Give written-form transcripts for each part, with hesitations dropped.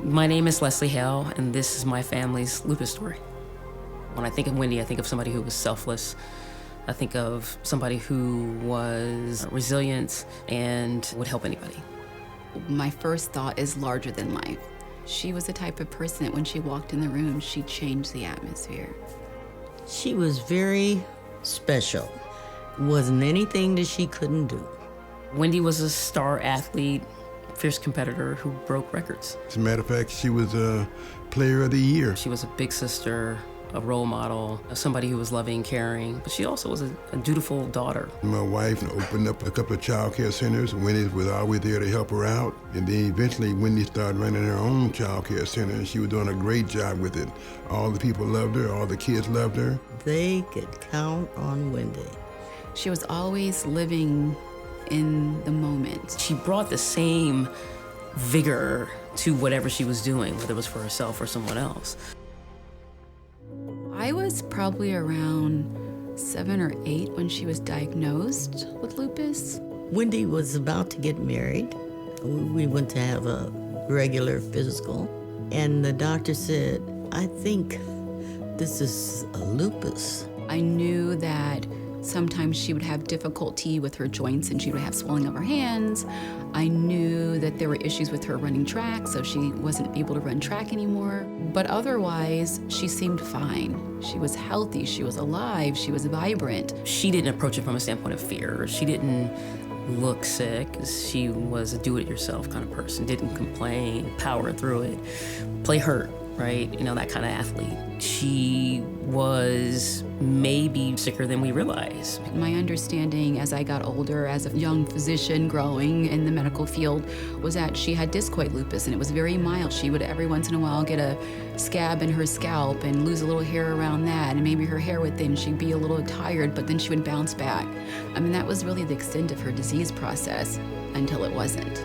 My name is Leslie Hale, and this is my family's lupus story. When I think of Wendy, I think of somebody who was selfless. I think of somebody who was resilient and would help anybody. My first thought is larger than life. She was the type of person that when she walked in the room, she changed the atmosphere. She was very special. Wasn't anything that she couldn't do. Wendy was a star athlete, fierce competitor who broke records. As a matter of fact, she was a player of the year. She was a big sister, a role model, somebody who was loving, caring, but she also was a dutiful daughter. My wife opened up a couple of child care centers. Wendy was always there to help her out. And then eventually Wendy started running her own child care center, and she was doing a great job with it. All the people loved her, all the kids loved her. They could count on Wendy. She was always living in the moment. She brought the same vigor to whatever she was doing, whether it was for herself or someone else. I was probably around 7 or 8 when she was diagnosed with lupus. Wendy was about to get married. We went to have a regular physical, and the doctor said, "I think this is a lupus." I knew that sometimes she would have difficulty with her joints and she would have swelling of her hands. I knew that there were issues with her running track, so she wasn't able to run track anymore. But otherwise, she seemed fine. She was healthy, she was alive, she was vibrant. She didn't approach it from a standpoint of fear. She didn't look sick. She was a do-it-yourself kind of person, didn't complain, power through it, play hurt, right? You know, that kind of athlete. She was maybe sicker than we realized. My understanding as I got older, as a young physician growing in the medical field, was that she had discoid lupus, and it was very mild. She would every once in a while get a scab in her scalp and lose a little hair around that, and maybe her hair would thin. She'd be a little tired, but then she would bounce back. I mean, that was really the extent of her disease process until it wasn't.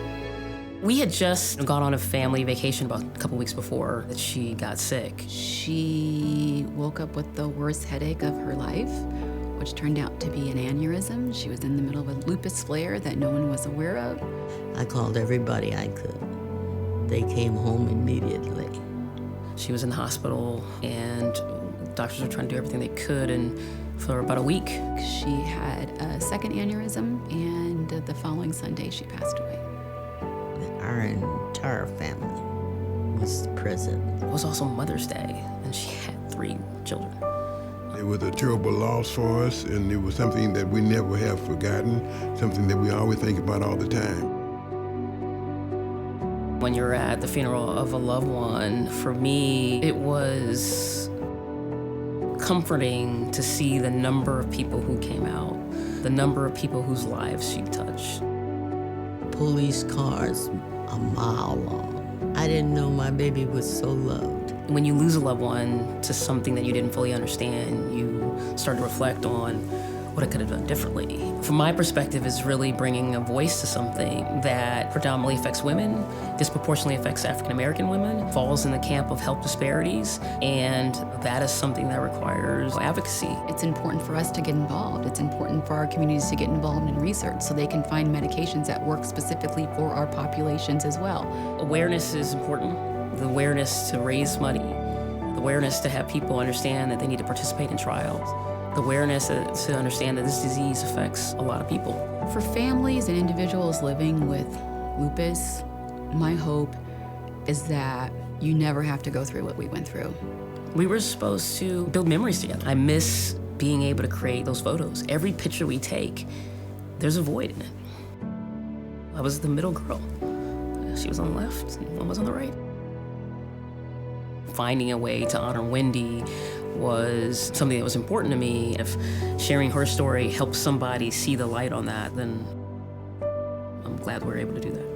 We had just gone on a family vacation about a couple weeks before that she got sick. She woke up with the worst headache of her life, which turned out to be an aneurysm. She was in the middle of a lupus flare that no one was aware of. I called everybody I could. They came home immediately. She was in the hospital, and doctors were trying to do everything they could, and for about a week. She had a second aneurysm, and the following Sunday she passed away. Our entire family was present. It was also Mother's Day, and she had 3 children. It was a terrible loss for us, and it was something that we never have forgotten, something that we always think about all the time. When you're at the funeral of a loved one, for me, it was comforting to see the number of people who came out, the number of people whose lives she touched. Police cars a mile long. I didn't know my baby was so loved. When you lose a loved one to something that you didn't fully understand, you start to reflect on what I could have done differently. From my perspective, it's really bringing a voice to something that predominantly affects women, disproportionately affects African-American women, falls in the camp of health disparities, and that is something that requires advocacy. It's important for us to get involved. It's important for our communities to get involved in research so they can find medications that work specifically for our populations as well. Awareness is important. The awareness to raise money, the awareness to have people understand that they need to participate in trials, the awareness to understand that this disease affects a lot of people. For families and individuals living with lupus, my hope is that you never have to go through what we went through. We were supposed to build memories together. I miss being able to create those photos. Every picture we take, there's a void in it. I was the middle girl. She was on the left, and one was on the right. Finding a way to honor Wendy was something that was important to me. If sharing her story helps somebody see the light on that, then I'm glad we're able to do that.